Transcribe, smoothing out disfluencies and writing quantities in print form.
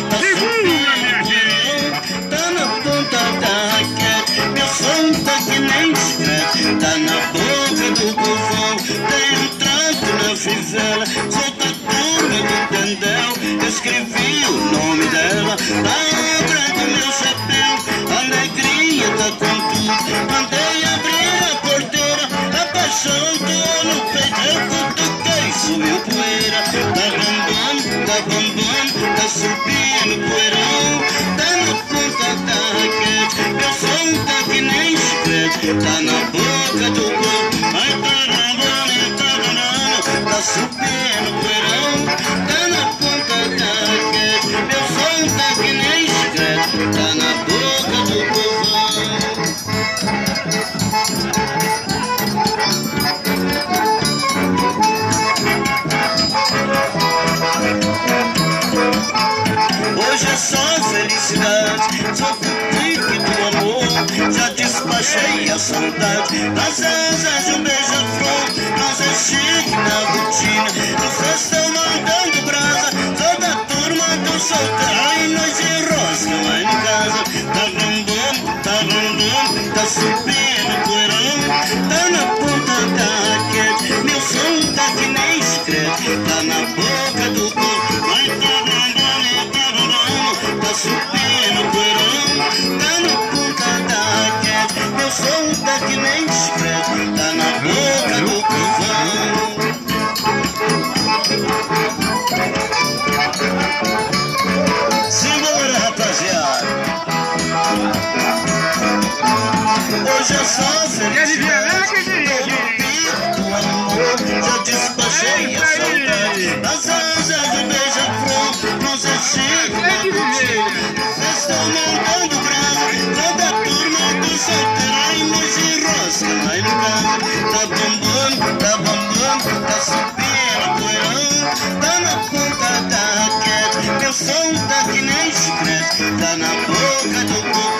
tá subindo, tá na ponta da raquete. Meu som tá que nem discreto, tá na boca do povão, tá entrando na fivela. Sou da turma do Tendel, eu escrevi o nome dela na obra do meu chapéu. Alegria tá com tudo, mandei abrir a porteira, a paixão tô no peito, eu cutuquei, subiu poeira. Tá bombando, tá subindo poeirão, tá na ponta da raquete. Meu som tá que nem chiclete, tá na boca do povo. Ai, tá subindo poeirão, tá na ponta da raquete. Meu som tá que nem chiclete, tá na boca do povão. Hoje é só felicidade, só do pique do amor. Já despachei a saudade das asas de um beija-flor. Nós é chique na rotina, no festão mandando brasa. Sou da turma do solteiro, ai nós de rosca lá em casa. Tá subindo poeirão, tá na ponta da raquete. Meu som tá que nem discreto, tá na boca do povo. Ai, tá subindo poeirão, tá na ponta da raquete. Meu som tá que nem discreto, tá na boca do povão. Simbora, rapaziada. Hoje é só felicidade, tô no amor. Já despachei a saudade das asas do beija-flor. Nós é chique na rotina, estão mandando brasa. Toda a turma do solteiro, ai nós de rosca lá em casa. Tá bombando, tá subindo poeirão, tá na ponta da raquete. Meu som tá que nem chiclete, tá na boca do povo.